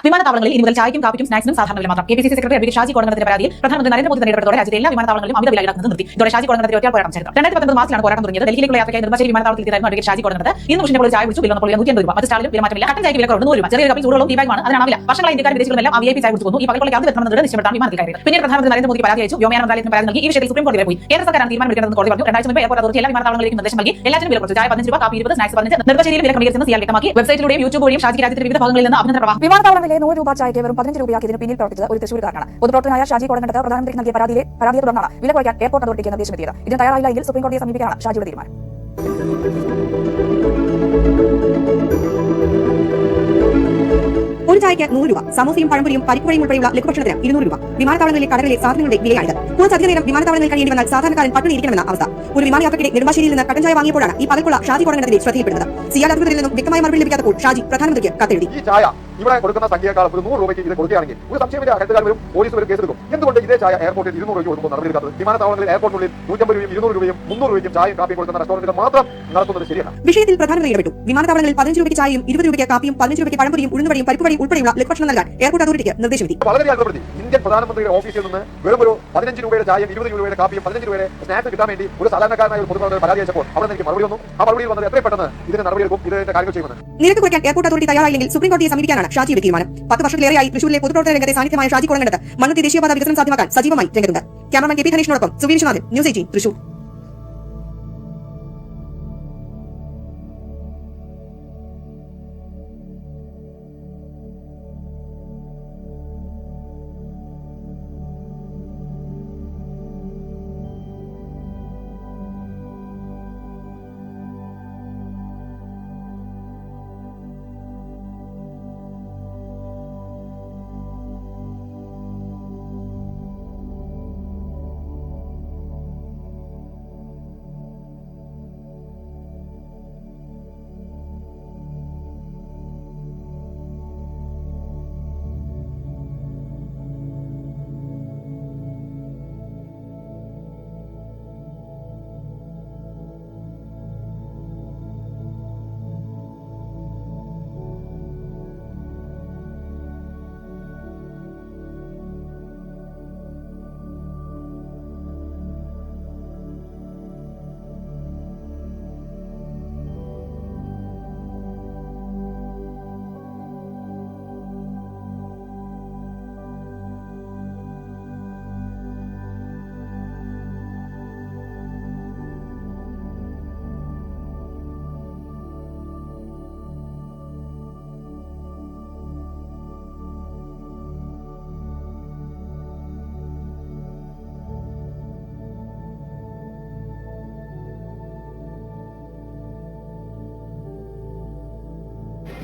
വിമാനത്താവളങ്ങളിൽ ഇനി മുതൽ ചായക്കും കാപ്പിക്കും സ്നാക്സിനും സാധാരണ വില മാത്രം. KPCC സെക്രട്ടറി അഡ്വക്കേറ്റ് ഷാജി കോടങ്ങത്തിന്റെ പരാതിയിൽ പ്രധാനമന്ത്രി നരേന്ദ്രമോദി നേരിട്ടതോടെ രാജ്യത്തെ എല്ലാ വിമാനത്താവളങ്ങളിലും അമിത വില ഈടാക്കുന്നത് നിർത്തി. ഇതോടെ ഷാജി കോടങ്ങത്തിന്റെ ഒറ്റ പോരാട്ടം ചരിത്രം. 2019 മാർച്ചിലാണ് പോരാട്ടം തുടങ്ങിയത്. ഡൽഹിയിലേക്കുള്ള യാത്രയ്ക്കായി നെടുമ്പാശ്ശേരി വിമാനത്താവളത്തിൽ എത്തിയതായിരുന്നു അഡ്വക്കേറ്റ് ഷാജി കോടങ്ങത്ത്. ഇന്ന് മുഷിന്റെ ചായ വിളിച്ചു ബിൽ വന്നപ്പോൾ 150 രൂപ. മറ്റ് സ്റ്റാളിലും വിലമാറ്റമില്ല. കട്ടൻ ചായക്ക് വില കുറവ് 100 രൂപ. ചെറിയ കപ്പിൽ ചൂടുള്ള ടീ ബാഗാണ് അതിനാണ് വില. വർഷങ്ങളായി ഇന്ത്യക്കാരും വിദേശികളെല്ലാം VIP ചായ കുടിച്ചു പോകുന്നു. ഈ പകൽക്കൊള്ളയ്ക്ക് അത് വെക്കണമെന്നത് നിശ്ചയപ്പെടുത്താൻ വിമാനത്തിൽ കയറി. പിന്നീട് പ്രധാനമന്ത്രി നരേന്ദ്രമോദി പരാതി അയച്ചു. വ്യോമയാന മന്ത്രാലയത്തിന് പരാതി നൽകി. ഈ വിഷയത്തിൽ സുപ്രീം കോടതി വരെ പോയി. കേന്ദ്ര സർക്കാരാണ് തീരുമാനം എടുക്കേണ്ടതെന്ന് കോടതി പറഞ്ഞു. 2000 മുമ്പ് എയർപോർട്ട് അതോറിറ്റി എല്ലാ വിമാനത്താവളങ്ങളിലേക്കും നിർദ്ദേശം നൽകി. എല്ലാത്തിനും വില കുറച്ചു. ചായ 15 രൂപ, കാപ്പി 20, സ്നാക്സ് 15. നെടുമ്പാശ്ശേരിയിൽ വില ക്രമീകരിച്ചെന്ന് സിയാൽ വ്യക്തമാക്കി. വെബ്സൈറ്റിലൂടെയും യൂട്യൂബ് വഴിയും ഷാജിക്ക് രാജ്യത്തിന്റെ വിവിധ ഭാഗങ്ങളിൽ നിന്ന് അഭിനന്ദന പ്രവാഹം. വിമാനത്താവളത്തിലെ 100 രൂപ ചായക്ക് വെറും 15 രൂപയാക്കിയതിന് പിന്നിൽ പ്രവർത്തിച്ചത് ഒരു തൃശ്ശൂരുകാരനാണ്. പൊതുപ്രവർത്തകനായ ഷാജി കോടങ്ങത്ത് പ്രധാനമന്ത്രിക്ക് നൽകിയ പരാതിയെ തുടർന്നാണ് വില കുറയ്ക്കാൻ എയർപോർട്ട് അതോറിറ്റിക്ക് നിർദ്ദേശമെത്തിയത്. ഇതിന് തയ്യാറായില്ല എങ്കിൽ സുപ്രീം കോടതിയെ സമീപിക്കാനാണ് ഷാജിയുടെ തീരുമാനം. ഒരു ചായക്ക് 100 രൂപ, സമോസയും പഴംപൊരിയും പരിപ്പുവഴിയും ഉൾപ്പെടെയുള്ള ലഘുഭക്ഷണത്തിന് 200 രൂപ. വിമാനത്താവളങ്ങളിലെ കടകളിലെ സാധനങ്ങളുടെ വിലയാണിത്. കുറച്ച് അധിക നേരം വിമാനത്താവളങ്ങളിൽ കഴിയേണ്ടി വന്നാൽ സാധാരണക്കാരൻ പട്ടിണി ഇരിക്കണമെന്ന അവസ്ഥ. ഒരു വിമാനയാത്രയ്ക്കിടെ നെടുമ്പാശ്ശേരിയിൽ നിന്ന് കട്ടൻ ചായ വാങ്ങിയപ്പോഴാണ് ഈ പകൽക്കുള്ള ഷാജി കോടങ്ങത്തിന്റെ ശ്രദ്ധയിൽപ്പെടുന്നത്. സിയാൽ അധികൃതരിൽ നിന്നും വ്യക്തമായ മറുപടി ലഭിക്കാത്തപ്പോൾ ഷാജി പ്രധാനമന്ത്രിക്ക് കത്തെഴുതി. ഇവിടെ കൊടുക്കുന്ന സംഖ്യയേക്കാൾ ഒരു 100 രൂപയ്ക്ക് ഇത് കൊടുക്കുകയാണെങ്കിൽ ഒരു സംശയമില്ല, ഹെൽത്തുകാർ വരും, പോലീസ് വരും, കേസെടുക്കും. എന്തുകൊണ്ട് ഇതേ ചായ എയർപോർട്ടിൽ 200 രൂപ കൊടുക്കുമ്പോൾ നടപടിയെടുക്കാത്തത്? വിമാനത്താവളങ്ങളിൽ എയർപോർട്ടിനുള്ളിൽ 150 രൂപയും 200 രൂപയും 300 രൂപയ്ക്കും ചായയും കാപ്പിയും കൊടുക്കുന്ന റെസ്റ്റോറന്റുകൾ മാത്രം നടത്തുന്നത് ശരിയല്ല. വിഷയത്തിൽ പ്രധാനമന്ത്രി ഇടപെട്ടു. വിമാനത്താവളങ്ങളിൽ 15 രൂപയ്ക്ക് ചായയും 20 രൂപയ്ക്ക് കാപ്പിയും 15 രൂപയ്ക്ക് പഴംപൊരിയും ഉഴുന്നുവടിയും പരിപ്പുവടിയും ഉൾപ്പെടെയുള്ള ലഘുഭക്ഷണം നൽകാൻ എയർപോർട്ട് അതോറിറ്റിക്ക് നിർദ്ദേശമെത്തി. വളരെ അത്ഭുതപ്പെടുത്തി. ഇന്ത്യൻ പ്രധാനമന്ത്രിയുടെ ഓഫീസിൽ നിന്ന് വെറും ഒരു 15 രൂപയുടെ ചായയും 20 രൂപയുടെ കാപ്പിയും 15 രൂപയുടെ സ്നാക്സ് കിട്ടാൻ വേണ്ടി ഒരു സാധാരണക്കാരനായ ഒരു പൊതുപ്രവർത്തകർ പരാതി അയച്ചപ്പോൾ അവിടെ എനിക്ക് മറുപടി വന്നു. ആ മറുപടിയിൽ വന്നത് എത്രയും പെട്ടെന്ന് ഇതിന് നടപടിയെടുക്കും, ഇതിന്റെ കാര്യങ്ങൾ ചെയ്യുമെന്ന്. നിരക്ക് കുറയ്ക്കാൻ എയർപോർട്ട് അതോറിറ്റി തയ്യാറായില്ലെങ്കിൽ സുപ്രീം കോടതിയെ സമീപിക്കാനാണ് ഷാജിയുടെ തീരുമാനം. 10 വർഷത്തിലേറെയായി തൃശൂരിലെ പൊതുപ്രവർത്തന രംഗത്തെ സാന്നിധ്യമായ ഷാജി കോടങ്ങത്ത് മണ്ണുത്തി ദേശീയപാത വികസനം സാധ്യമാക്കാൻ സജീവമായി രംഗത്തുണ്ട്. ക്യാമറമാൻ KP ധനേഷിനോടൊപ്പം സുവി വിശ്വനാഥൻ, ന്യൂസ് 18 തൃശൂർ.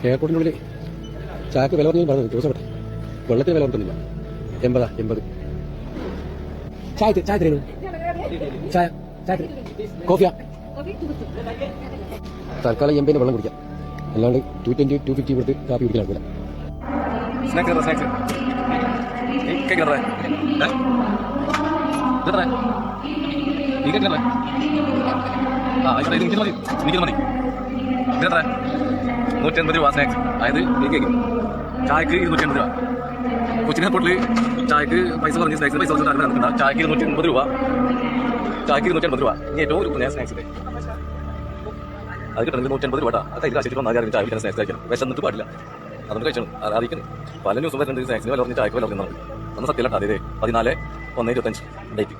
എയർപോർട്ടിനുള്ളിൽ ചായക്ക് വില പറഞ്ഞു പറഞ്ഞത് ദിവസപ്പെട്ടെ വെള്ളത്തിന് വില കൊടുക്കുന്നില്ല. 80 ചായ ചായ കോഫിയാ തൽക്കാലം 80 വെള്ളം കുടിക്കാം, അല്ലാണ്ട് 220 250 കൊടുത്ത് കാപ്പി കുടിക്കാൻ ആൾക്കില്ല. ഇതെത്ര 180 രൂപ സ്നാക്സ്, അതായത് ഈ കേക്ക്. ചായക്ക് 280 രൂപ. കൊച്ചിൻ എയർപോർട്ടിൽ ചായക്ക് പൈസ പറഞ്ഞ് സ്നാക്സ് പൈസ കൊടുത്തിട്ട് നടക്കണ്ട. ചായക്ക് 280 രൂപ. ചായക്ക് 280 രൂപ. ഇനി ഏറ്റവും ഒരു സ്നാക്സിന്റെ അത് കിട്ടുന്നത് 180 രൂപ. അത് കയ്യിൽ കാശിച്ചിട്ട് വന്നാൽ ചായ കഴിക്കാൻ സ്നാക്സ് കഴിക്കണം. വിശന്നിട്ട് പാടില്ല, അതുകൊണ്ട് കഴിക്കണം. അറിയിക്കുന്നു പല ന്യൂസും വരുന്നുണ്ട് സ്നാക്സിന് വില പറഞ്ഞ് ചായക്ക് വില പറഞ്ഞാൽ അന്ന് സത്യമില്ല. അതെ 14/1/25 ഡേറ്റ്.